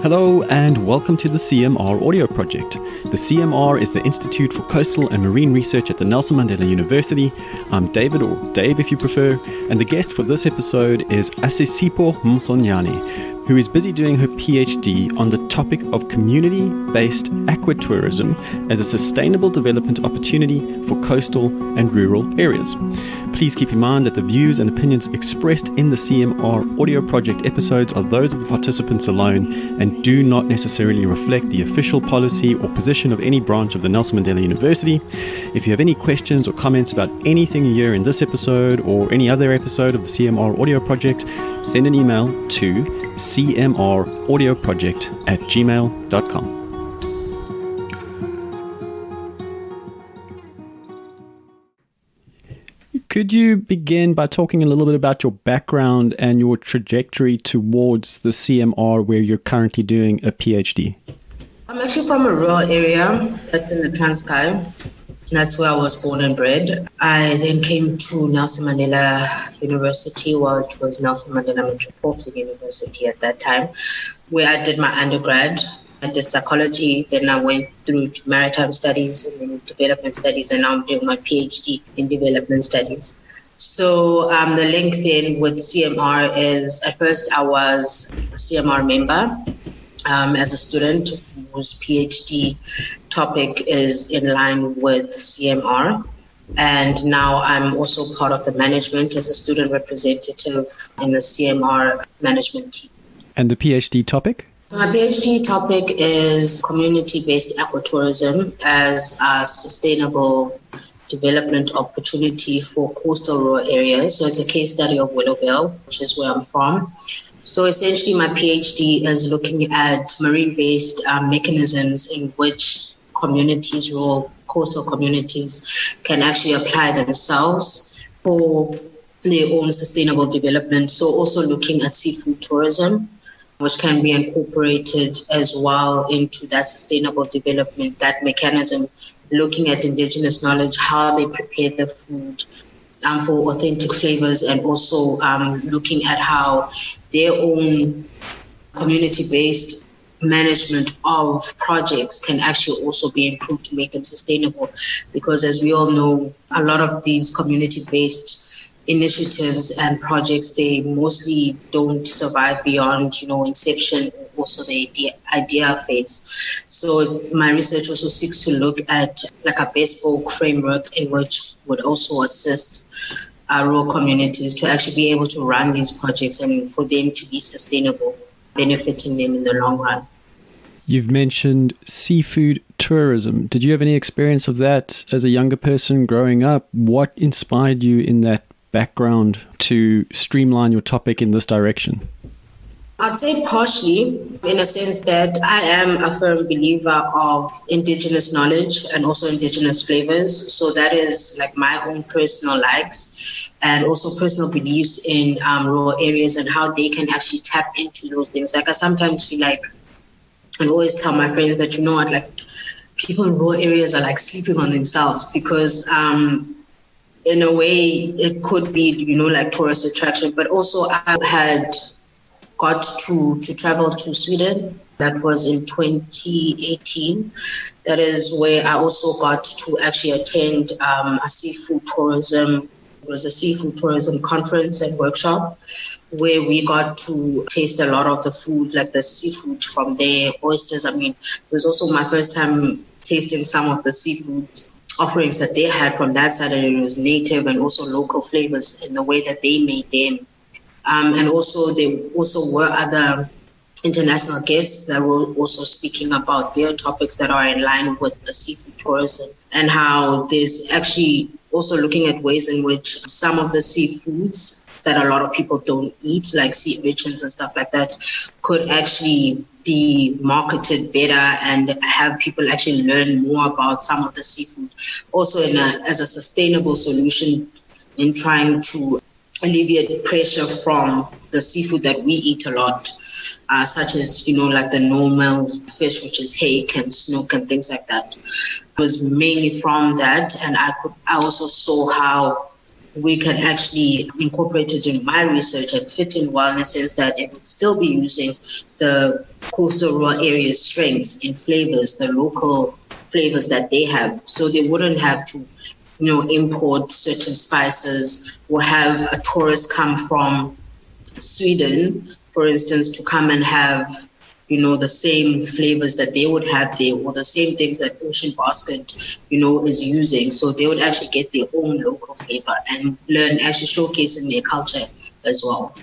Hello and welcome to the CMR audio project. The CMR is the Institute for Coastal and Marine Research at the Nelson Mandela University. I'm David, or Dave if you prefer, and the guest for this episode is Asisipo Mhlonyane, who is busy doing her PhD on the topic of community-based aqua tourism as a sustainable development opportunity for coastal and rural areas. Please keep in mind that the views and opinions expressed in the CMR audio project episodes are those of the participants alone and do not necessarily reflect the official policy or position of any branch of the Nelson Mandela University. If you have any questions or comments about anything you hear in this episode or any other episode of the CMR audio project, send an email to cmraudioproject@gmail.com. Could you begin by talking a little bit about your background and your trajectory towards the CMR where you're currently doing a PhD? I'm actually from a rural area that's in the Transkei. That's where I was born and bred. I then came to Nelson Mandela University, it was Nelson Mandela Metropolitan University at that time, where I did my undergrad. I did psychology, then I went through to maritime studies and then development studies, and now I'm doing my PhD in development studies. So the link then with CMR is, at first I was a CMR member as a student whose PhD topic is in line with CMR. And now I'm also part of the management as a student representative in the CMR management team. And the PhD topic? My PhD topic is community-based aqua tourism as a sustainable development opportunity for coastal rural areas. So it's a case study of Willowvale, which is where I'm from. So essentially my PhD is looking at marine-based mechanisms in which communities, rural coastal communities, can actually apply themselves for their own sustainable development. So also looking at seafood tourism, which can be incorporated as well into that sustainable development, that mechanism, looking at indigenous knowledge, how they prepare the food for authentic flavors, and also looking at how their own community-based management of projects can actually also be improved to make them sustainable. Because as we all know, a lot of these community-based initiatives and projects, they mostly don't survive beyond, inception, or also the idea phase. So my research also seeks to look at like a bespoke framework in which would also assist rural communities to actually be able to run these projects and for them to be sustainable, benefiting them in the long run. You've mentioned seafood tourism. Did you have any experience of that as a younger person growing up? What inspired you in that background to streamline your topic in this direction? I'd say partially, in a sense that I am a firm believer of indigenous knowledge and also indigenous flavors. So that is like my own personal likes and also personal beliefs in rural areas and how they can actually tap into those things. Like I sometimes feel like, and always tell my friends that, people in rural areas are like sleeping on themselves because in a way it could be, like tourist attraction, but also I had got to travel to Sweden. That was in 2018. That is where I also got to actually attend a seafood tourism. It was a seafood tourism conference and workshop where we got to taste a lot of the food, like the seafood from there, oysters. It was also my first time tasting some of the seafood offerings that they had from that side, and it was native and also local flavors in the way that they made them. And also there also were other international guests that were also speaking about their topics that are in line with the seafood tourism, and how there's actually also looking at ways in which some of the seafoods that a lot of people don't eat, like sea urchins and stuff like that, could actually be marketed better and have people actually learn more about some of the seafood. Also as a sustainable solution in trying to alleviate pressure from the seafood that we eat a lot, such as, like the normal fish, which is hake and snook and things like that. It was mainly from that. And I also saw how we can actually incorporate it in my research and fit in well in the sense that it would still be using the coastal rural area's strengths in flavors, the local flavors that they have. So they wouldn't have to, import certain spices or have a tourist come from Sweden, for instance, to come and have, the same flavors that they would have there or the same things that Ocean Basket, is using. So they would actually get their own local flavor and actually showcasing their culture as well.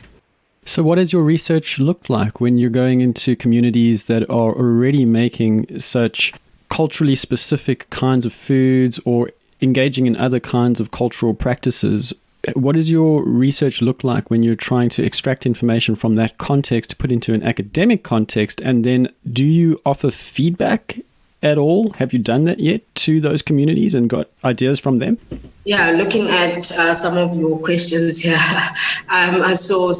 So what does your research look like when you're going into communities that are already making such culturally specific kinds of foods or engaging in other kinds of cultural practices? What does your research look like when you're trying to extract information from that context to put into an academic context? And then do you offer feedback at all? Have you done that yet to those communities and got ideas from them? Yeah, looking at some of your questions here, I saw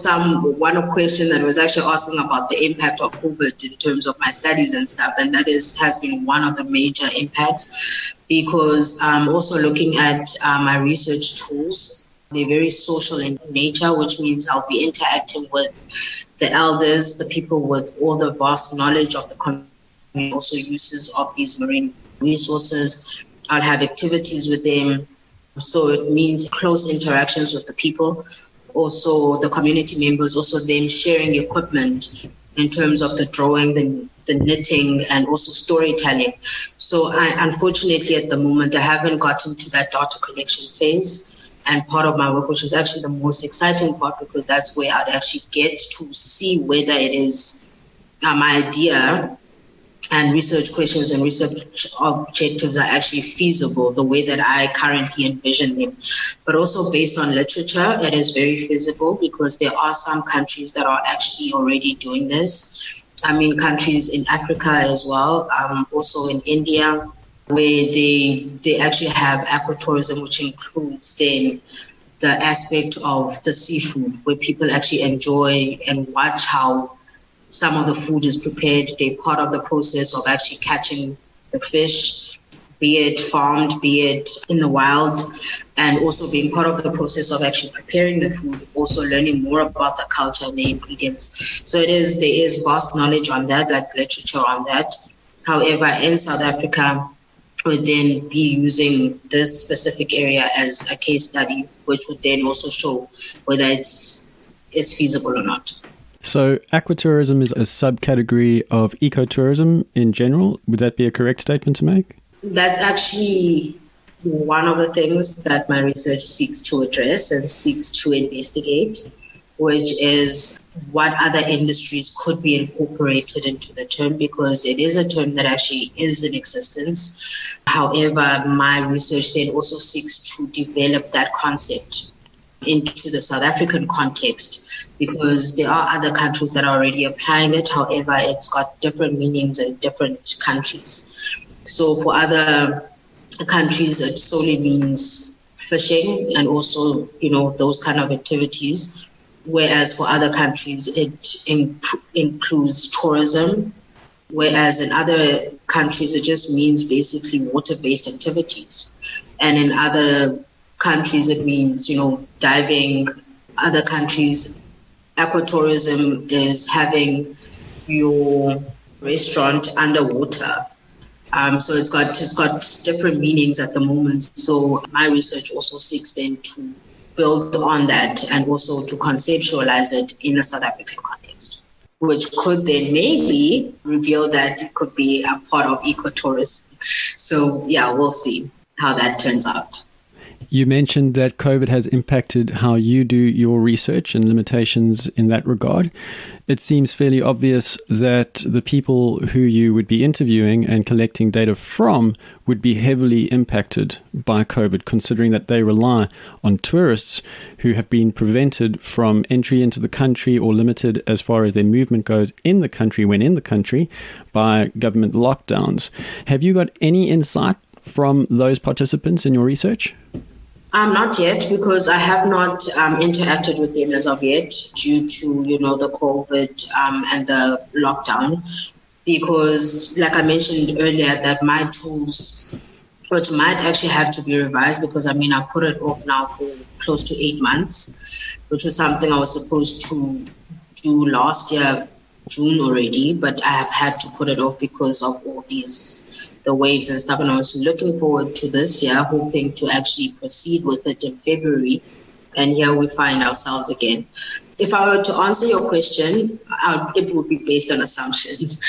one question that was actually asking about the impact of COVID in terms of my studies and stuff, and that has been one of the major impacts because I'm also looking at my research tools. They're very social in nature, which means I'll be interacting with the elders, the people with all the vast knowledge of the community, also uses of these marine resources. I'll have activities with them. So it means close interactions with the people, also the community members, also them sharing equipment in terms of the drawing, the knitting, and also storytelling. So unfortunately, at the moment, I haven't gotten to that data collection phase. And part of my work, which is actually the most exciting part, because that's where I'd actually get to see whether it is my idea and research questions and research objectives are actually feasible the way that I currently envision them. But also based on literature, it is very feasible because there are some countries that are actually already doing this. I mean, countries in Africa as well, also in India, where they actually have aqua tourism, which includes then the aspect of the seafood, where people actually enjoy and watch how some of the food is prepared. They're part of the process of actually catching the fish, be it farmed, be it in the wild, and also being part of the process of actually preparing the food, also learning more about the culture and the ingredients. So there is vast knowledge on that, like literature on that. However, in South Africa, would then be using this specific area as a case study, which would then also show whether it's feasible or not. So aquatourism is a subcategory of ecotourism in general. Would that be a correct statement to make? That's actually one of the things that my research seeks to address and seeks to investigate, which is what other industries could be incorporated into the term, because it is a term that actually is in existence. However, my research then also seeks to develop that concept into the South African context, because there are other countries that are already applying it. However, it's got different meanings in different countries. So for other countries, it solely means fishing and also, those kind of activities. Whereas for other countries, it includes tourism. Whereas in other countries, it just means basically water-based activities. And in other countries, it means, diving. Other countries, aquatourism is having your restaurant underwater. So it's got different meanings at the moment. So my research also seeks then to build on that and also to conceptualize it in a South African context, which could then maybe reveal that it could be a part of ecotourism. So yeah, we'll see how that turns out. You mentioned that COVID has impacted how you do your research and limitations in that regard. It seems fairly obvious that the people who you would be interviewing and collecting data from would be heavily impacted by COVID, considering that they rely on tourists who have been prevented from entry into the country or limited as far as their movement goes in the country when in the country by government lockdowns. Have you got any insight from those participants in your research? Not yet, because I have not interacted with them as of yet due to, the COVID and the lockdown. Because, like I mentioned earlier, that my tools which might actually have to be revised because I put it off now for close to 8 months, which was something I was supposed to do last year, June already, but I have had to put it off because of all the waves and stuff. And I was looking forward to this year, hoping to actually proceed with it in February. And here we find ourselves again. If I were to answer your question, it would be based on assumptions,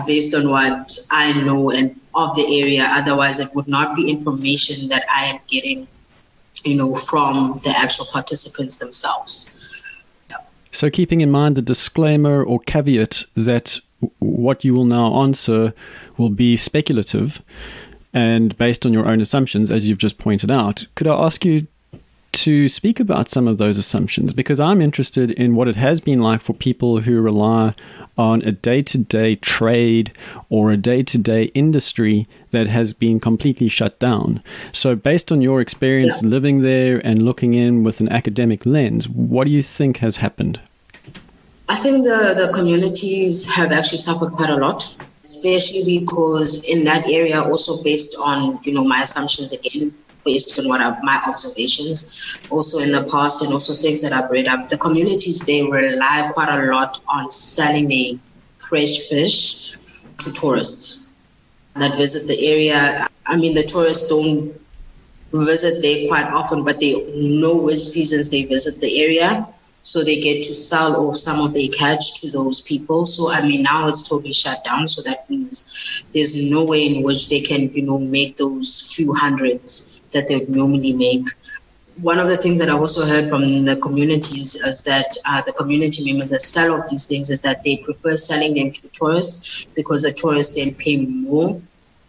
based on what I know and of the area. Otherwise, it would not be information that I am getting, from the actual participants themselves. So keeping in mind the disclaimer or caveat that what you will now answer will be speculative and based on your own assumptions, as you've just pointed out, could I ask you to speak about some of those assumptions? Because I'm interested in what it has been like for people who rely on a day-to-day trade or a day-to-day industry that has been completely shut down. So based on your experience living there and looking in with an academic lens, what do you think has happened? I think the communities have actually suffered quite a lot, especially because in that area, also based on, my assumptions again, based on what are my observations, also in the past and also things that I've read up, the communities, they rely quite a lot on selling the fresh fish to tourists that visit the area. The tourists don't visit there quite often, but they know which seasons they visit the area. So they get to sell off some of their catch to those people. So, now it's totally shut down. So that means there's no way in which they can, make those few hundreds that they would normally make. One of the things that I also heard from the communities is that the community members that sell off these things is that they prefer selling them to tourists because the tourists then pay more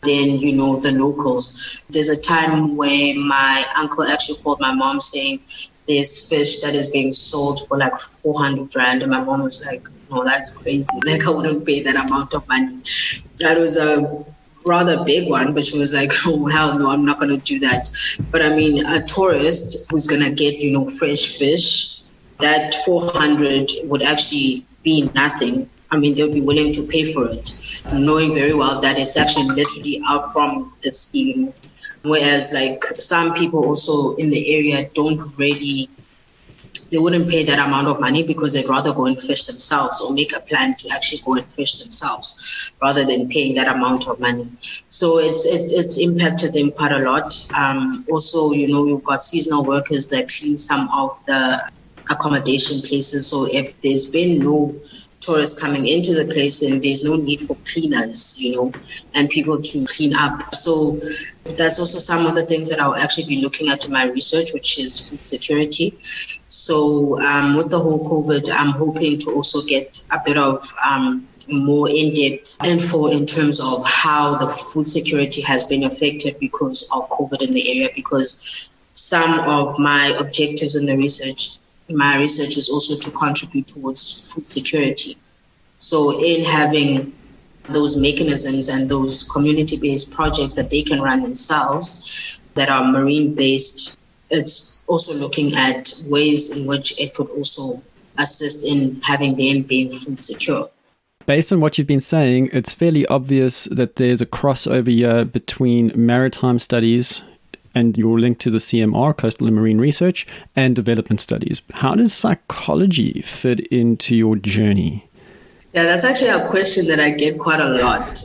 than, the locals. There's a time where my uncle actually called my mom saying, there's fish that is being sold for like 400 rand. And my mom was like, no, that's crazy. Like, I wouldn't pay that amount of money. That was a rather big one, but she was like, oh, hell no, I'm not going to do that. But a tourist who's going to get, fresh fish, that 400 would actually be nothing. They'll be willing to pay for it, knowing very well that it's actually literally out from the sea. Whereas like some people also in the area they wouldn't pay that amount of money because they'd rather go and fish themselves or make a plan to actually go and fish themselves rather than paying that amount of money. So it's impacted them quite a lot. Also, we've got seasonal workers that clean some of the accommodation places. So if there's been no tourists coming into the place, then there's no need for cleaners, and people to clean up. So that's also some of the things that I'll actually be looking at in my research, which is food security. So with the whole COVID, I'm hoping to also get a bit of more in-depth info in terms of how the food security has been affected because of COVID in the area, because some of my objectives in my research is also to contribute towards food security. So in having those mechanisms and those community-based projects that they can run themselves that are marine-based, it's also looking at ways in which it could also assist in having them being food secure. Based on what you've been saying, it's fairly obvious that there's a crossover here between maritime studies and your link to the CMR, Coastal and Marine Research, and development studies. How does psychology fit into your journey? Yeah, that's actually a question that I get quite a lot.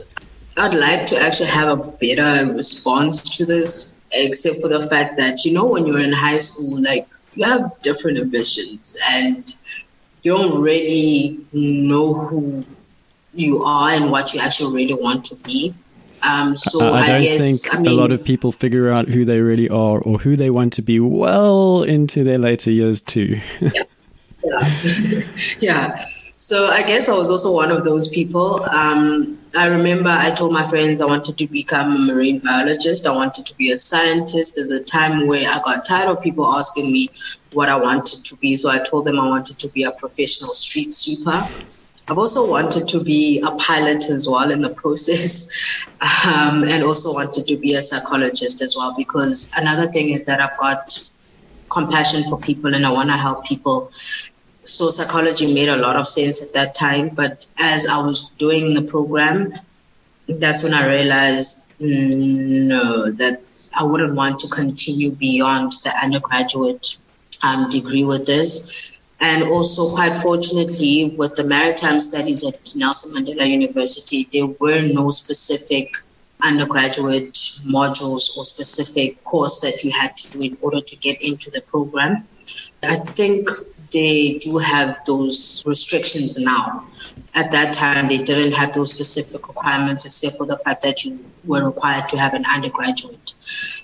I'd like to actually have a better response to this, except for the fact that, when you're in high school, like, you have different ambitions and you don't really know who you are and what you actually really want to be. So I don't guess, think a lot of people figure out who they really are or who they want to be well into their later years too. Yeah. So I guess I was also one of those people. I remember I told my friends I wanted to become a marine biologist. I wanted to be a scientist. There's a time where I got tired of people asking me what I wanted to be. So I told them I wanted to be a professional street sweeper. I've also wanted to be a pilot as well in the process, and also wanted to be a psychologist as well, because another thing is that I've got compassion for people and I want to help people. So psychology made a lot of sense at that time, but as I was doing the program, that's when I realized No, I wouldn't want to continue beyond the undergraduate degree with this. And also, quite fortunately, with the maritime studies at Nelson Mandela University, there were no specific undergraduate modules or specific course that you had to do in order to get into the program. I think they do have those restrictions now. At that time, they didn't have those specific requirements except for the fact that you were required to have an undergraduate.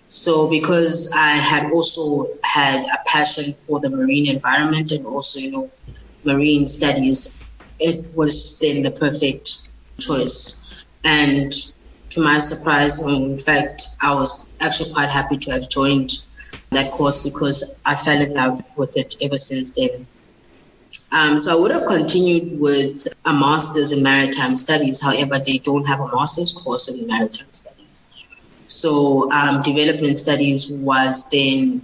So because I had also had a passion for the marine environment and also, marine studies, it was then the perfect choice. And to my surprise, in fact, I was actually quite happy to have joined that course because I fell in love with it ever since then. So I would have continued with a master's in maritime studies. However, they don't have a master's course in maritime studies. So development studies was then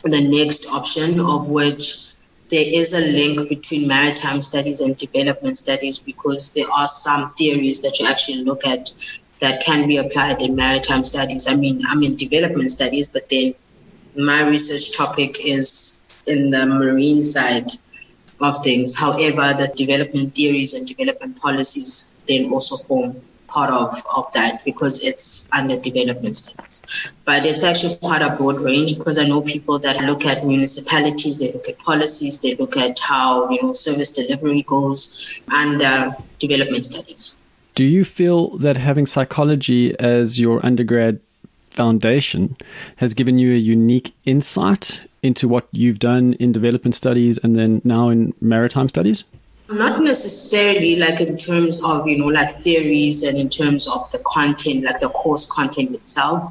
the next option, of which there is a link between maritime studies and development studies because there are some theories that you actually look at that can be applied in maritime studies. I mean, I'm in development studies, but then my research topic is in the marine side of things. However, the development theories and development policies then also form part of that because it's under development studies. But it's actually quite a broad range because I know people that look at municipalities, they look at policies, they look at how service delivery goes under development studies. Do you feel that having psychology as your undergrad foundation has given you a unique insight into what you've done in development studies and then now in maritime studies? Not necessarily like in terms of, like theories and in terms of the content, like the course content itself.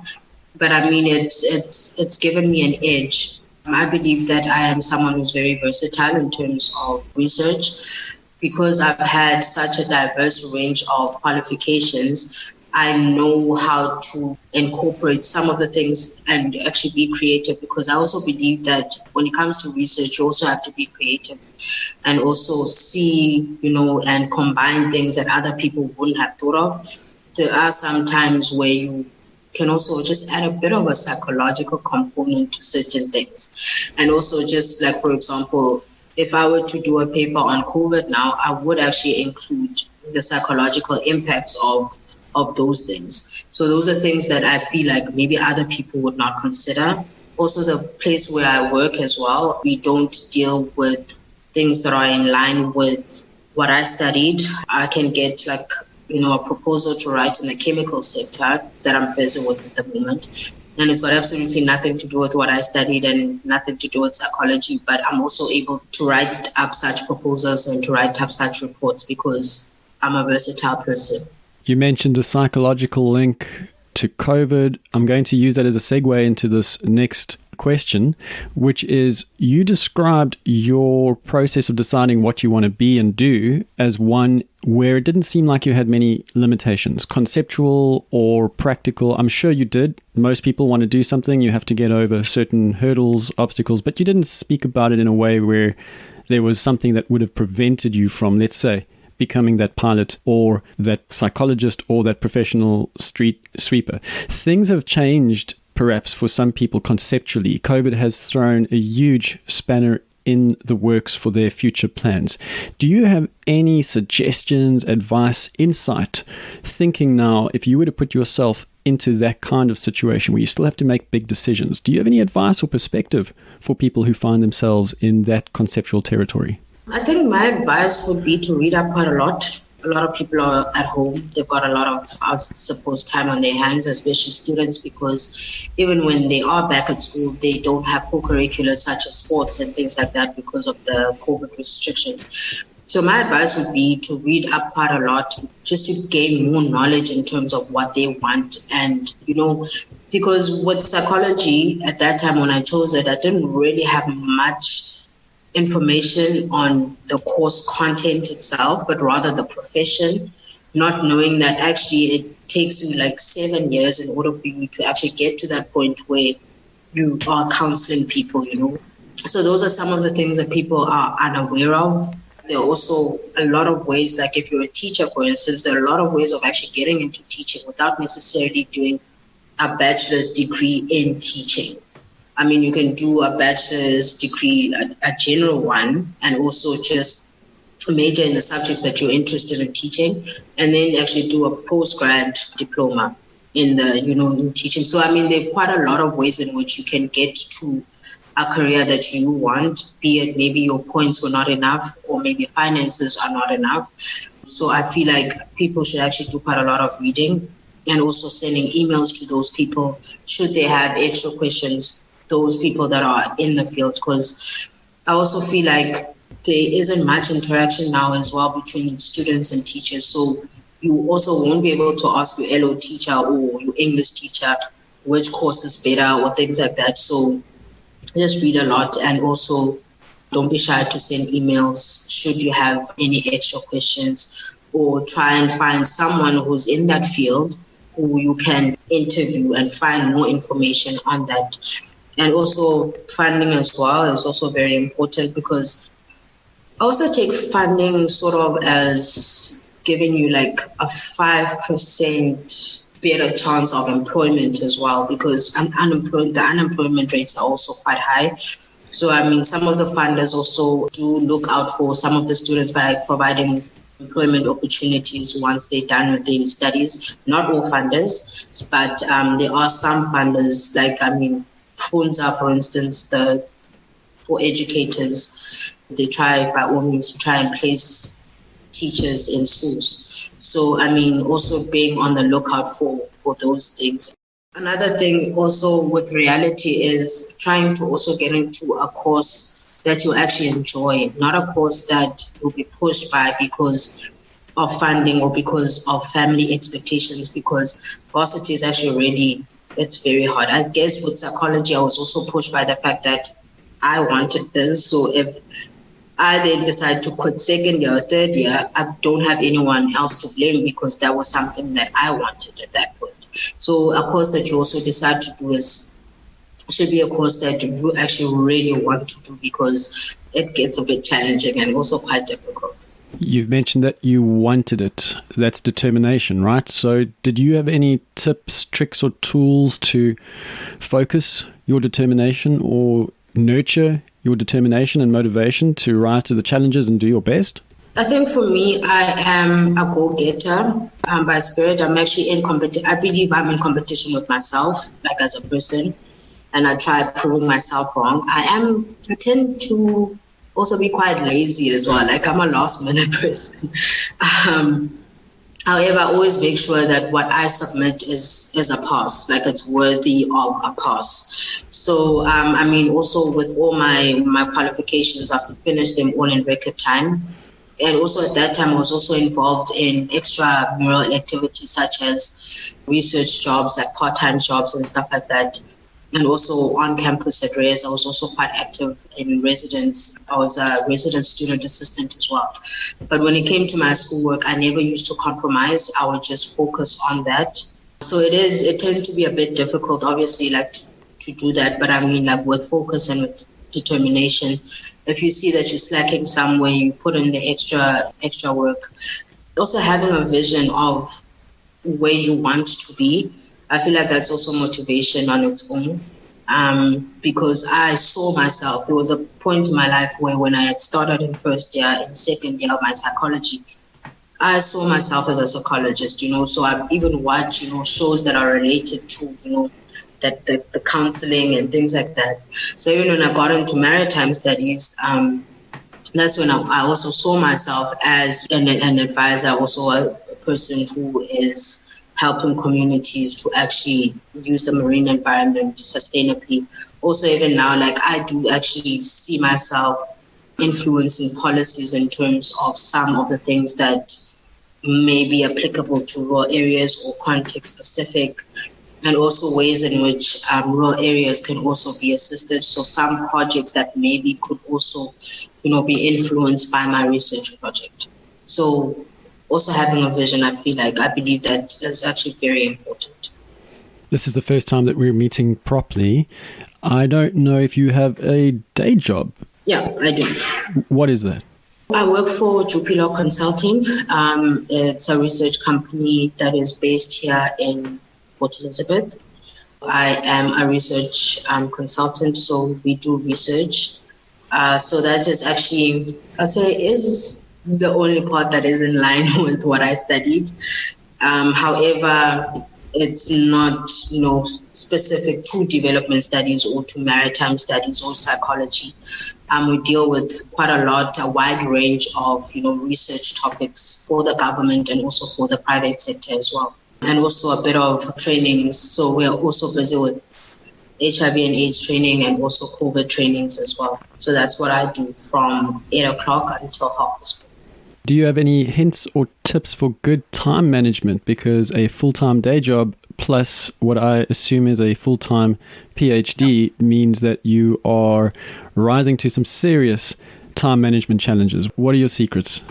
But I mean, it's given me an edge. I believe that I am someone who's very versatile in terms of research because I've had such a diverse range of qualifications. I know how to incorporate some of the things and actually be creative because I also believe that when it comes to research, you also have to be creative and also see, and combine things that other people wouldn't have thought of. There are some times where you can also just add a bit of a psychological component to certain things. And also just like, for example, if I were to do a paper on COVID now, I would actually include the psychological impacts of those things. So those are things that I feel like maybe other people would not consider. Also, the place where I work as well, we don't deal with things that are in line with what I studied. I can get a proposal to write in the chemical sector that I'm busy with at the moment. And it's got absolutely nothing to do with what I studied and nothing to do with psychology. But I'm also able to write up such proposals and to write up such reports because I'm a versatile person. You mentioned the psychological link to COVID. I'm going to use that as a segue into this next question, which is you described your process of deciding what you want to be and do as one where it didn't seem like you had many limitations, conceptual or practical. I'm sure you did. Most people want to do something. You have to get over certain hurdles, obstacles, but you didn't speak about it in a way where there was something that would have prevented you from, let's say, becoming that pilot or that psychologist or that professional street sweeper. Things have changed perhaps for some people conceptually. COVID has thrown a huge spanner in the works for their future plans. Do you have any suggestions, advice, insight, thinking now if you were to put yourself into that kind of situation where you still have to make big decisions? Do you have any advice or perspective for people who find themselves in that conceptual territory? I think my advice would be to read up quite a lot. A lot of people are at home. They've got a lot of, I suppose, time on their hands, especially students, because even when they are back at school, they don't have co-curriculars such as sports and things like that because of the COVID restrictions. So my advice would be to read up quite a lot, just to gain more knowledge in terms of what they want. And, because with psychology, at that time when I chose it, I didn't really have much information on the course content itself, but rather the profession, not knowing that actually it takes you like 7 years in order for you to actually get to that point where you are counseling people, So those are some of the things that people are unaware of. there are also a lot of ways, like if you're a teacher, for instance, there are a lot of ways of actually getting into teaching without necessarily doing a bachelor's degree in teaching. I mean, you can do a bachelor's degree, a general one, and also just major in the subjects that you're interested in teaching, and then actually do a post-grad diploma in the, in teaching. So, I mean, there are quite a lot of ways in which you can get to a career that you want, be it maybe your points were not enough or maybe finances are not enough. So I feel like people should actually do quite a lot of reading and also sending emails to those people should they have extra questions, those people that are in the field, because I also feel like there isn't much interaction now as well between students and teachers. So you also won't be able to ask your LO teacher or your English teacher which course is better or things like that. So just read a lot, and also don't be shy to send emails should you have any extra questions, or try and find someone who's in that field who you can interview and find more information on that. And also funding as well is also very important, because I also take funding sort of as giving you like a 5% better chance of employment as well, because the unemployment rates are also quite high. So, I mean, some of the funders also do look out for some of the students by providing employment opportunities once they're done with their studies. Not all funders, but there are some funders, like, I mean, Funza, for instance, for educators, they try by all means to try and place teachers in schools. So, I mean, also being on the lookout for those things. Another thing also with reality is trying to also get into a course that you actually enjoy, not a course that you'll be pushed by because of funding or because of family expectations, because varsity is actually really, it's very hard. I guess with psychology, I was also pushed by the fact that I wanted this. So if I then decide to quit second year or third year, I don't have anyone else to blame, because that was something that I wanted at that point. So a course that you also decide to do should be a course that you actually really want to do, because it gets a bit challenging and also quite difficult. You've mentioned that you wanted it. That's determination, right? So did you have any tips, tricks, or tools to focus your determination or nurture your determination and motivation to rise to the challenges and do your best? I think for me, I am a go-getter by spirit. I'm actually in competition. I believe I'm in competition with myself, like as a person, and I try proving myself wrong. I tend to also be quite lazy as well. Like, I'm a last-minute person. However, I always make sure that what I submit is a pass, like it's worthy of a pass. So, I mean, also with all my qualifications, I've finished them all in record time. And also at that time, I was also involved in extramural activities such as research jobs, like part-time jobs and stuff like that. And also on campus at Reyes, I was also quite active in residence. I was a resident student assistant as well. But when it came to my schoolwork, I never used to compromise. I would just focus on that. So it tends to be a bit difficult, obviously, like to do that. But I mean, like with focus and with determination, if you see that you're slacking somewhere, you put in the extra work. Also having a vision of where you want to be, I feel like that's also motivation on its own, because I saw myself. There was a point in my life where when I had started in first year, in second year of my psychology, I saw myself as a psychologist, so I've even watched, shows that are related to, that the counseling and things like that. So even when I got into maritime studies, that's when I also saw myself as an advisor, also a person who is helping communities to actually use the marine environment sustainably. Also, even now, like I do actually see myself influencing policies in terms of some of the things that may be applicable to rural areas or context specific, and also ways in which rural areas can also be assisted. So some projects that maybe could also, be influenced by my research project. So also having a vision, I believe that is actually very important. This is the first time that we're meeting properly. I don't know if you have a day job. Yeah, I do. What is that? I work for Jupilo Consulting. It's a research company that is based here in Port Elizabeth. I am a research consultant, so we do research. So that is actually, I'd say, is the only part that is in line with what I studied. However, it's not, specific to development studies or to maritime studies or psychology. We deal with quite a wide range of, research topics for the government and also for the private sector as well. And also a bit of trainings. So we're also busy with HIV and AIDS training and also COVID trainings as well. So that's what I do from 8 o'clock until 12:30. Do you have any hints or tips for good time management? Because a full-time day job plus what I assume is a full-time PhD means that you are rising to some serious time management challenges. What are your secrets?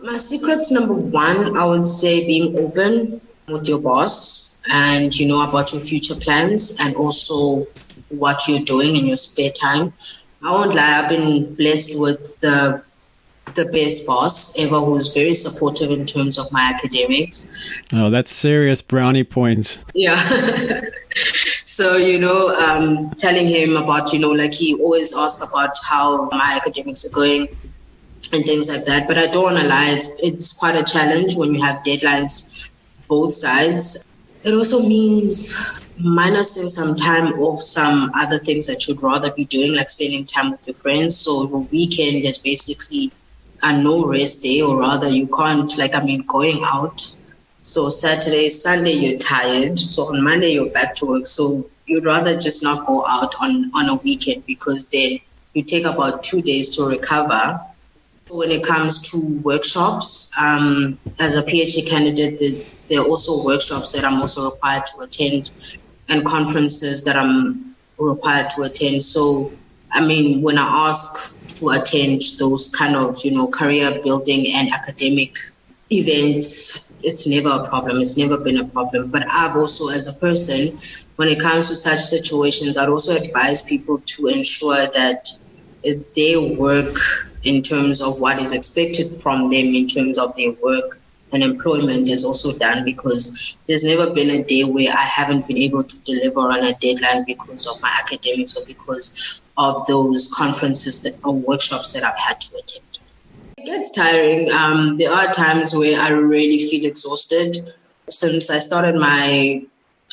My secrets, number one, I would say being open with your boss and, about your future plans and also what you're doing in your spare time. I won't lie, I've been blessed with the best boss ever, who's very supportive in terms of my academics. Oh, that's serious brownie points. Yeah. So, telling him about, he always asks about how my academics are going and things like that. But I don't want to lie, it's quite a challenge when you have deadlines both sides. It also means minusing some time off some other things that you'd rather be doing, like spending time with your friends. So the weekend is basically a no rest day, or rather you can't, going out. So Saturday, Sunday, you're tired. So on Monday, you're back to work. So you'd rather just not go out on a weekend, because then you take about 2 days to recover. When it comes to workshops, as a PhD candidate, there are also workshops that I'm also required to attend and conferences that I'm required to attend. So, when I ask to attend those kind of, career building and academic events, it's never a problem. It's never been a problem. But I've also, as a person, when it comes to such situations, I'd also advise people to ensure that they work in terms of what is expected from them in terms of their work and employment is also done, because there's never been a day where I haven't been able to deliver on a deadline because of my academics or because of those conferences or workshops that I've had to attend. It gets tiring. There are times where I really feel exhausted. Since I started my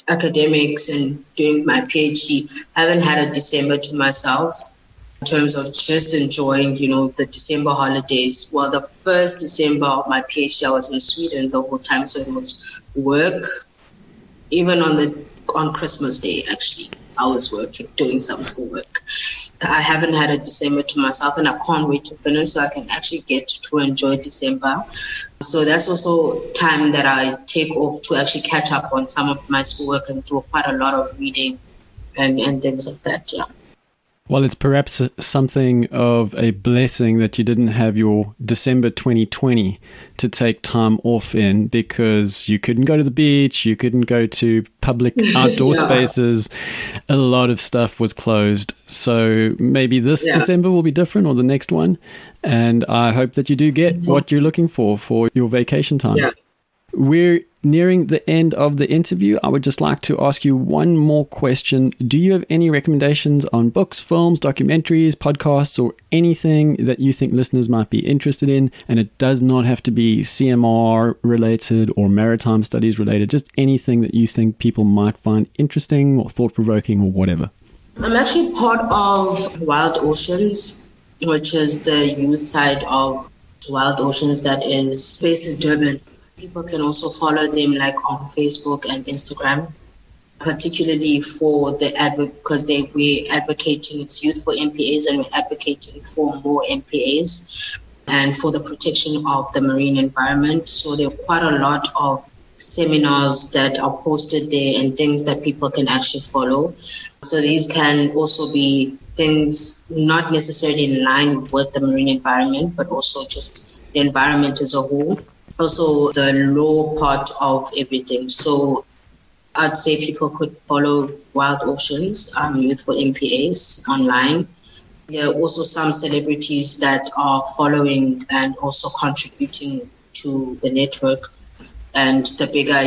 academics and doing my PhD, I haven't had a December to myself in terms of just enjoying, the December holidays. Well, the first December of my PhD, I was in Sweden the whole time, so it was work. Even on Christmas Day, actually, I was working, doing some schoolwork. I haven't had a December to myself, and I can't wait to finish so I can actually get to enjoy December. So that's also time that I take off to actually catch up on some of my schoolwork and do quite a lot of reading and things like that, yeah. Well, it's perhaps something of a blessing that you didn't have your December 2020 to take time off in, because you couldn't go to the beach, you couldn't go to public outdoor spaces. A lot of stuff was closed. So maybe this December will be different, or the next one. And I hope that you do get what you're looking for your vacation time. Yeah. We're nearing the end of the interview. I would just like to ask you one more question. Do you have any recommendations on books, films, documentaries, podcasts, or anything that you think listeners might be interested in? And it does not have to be CMR related or maritime studies related, just anything that you think people might find interesting or thought-provoking or whatever. I'm actually part of Wild Oceans, which is the youth side of Wild Oceans that is based in Durban. People can also follow them on Facebook and Instagram, particularly for because we're advocating, it's youth for MPAs, and we're advocating for more MPAs and for the protection of the marine environment. So there are quite a lot of seminars that are posted there and things that people can actually follow. So these can also be things not necessarily in line with the marine environment, but also just the environment as a whole. Also the law part of everything. So I'd say people could follow Wild Oceans, Youth for MPAs online. There are also some celebrities that are following and also contributing to the network and the bigger,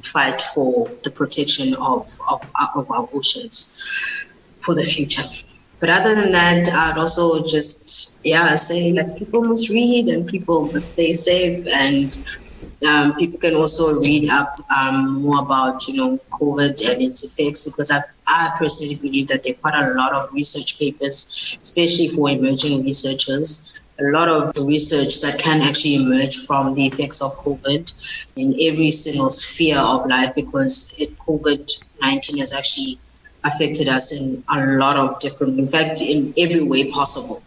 fight for the protection of our oceans for the future. But other than that, I'd also just, say like people must read and people must stay safe, and people can also read up more about, COVID and its effects, because I personally believe that there are quite a lot of research papers, especially for emerging researchers, a lot of research that can actually emerge from the effects of COVID in every single sphere of life, because COVID-19 has actually affected us in a lot of different, in fact, in every way possible.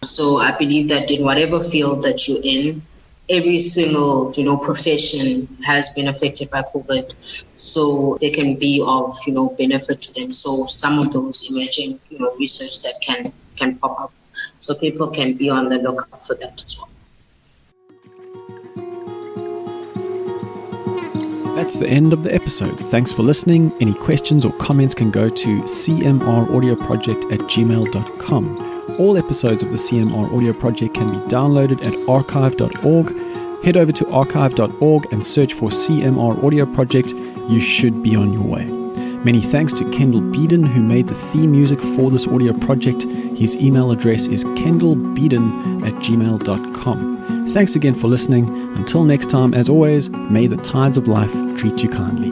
So I believe that in whatever field that you're in, every single, profession has been affected by COVID. So they can be of, benefit to them. So some of those emerging, research that can pop up. So people can be on the lookout for that as well. That's the end of the episode. Thanks for listening. Any questions or comments can go to cmraudioproject@gmail.com. All episodes of the CMR Audio Project can be downloaded at archive.org. Head over to archive.org and search for CMR Audio Project. You should be on your way. Many thanks to Kendall Beeden, who made the theme music for this audio project. His email address is kendallbeeden@gmail.com. Thanks again for listening. Until next time, as always, may the tides of life treat you kindly.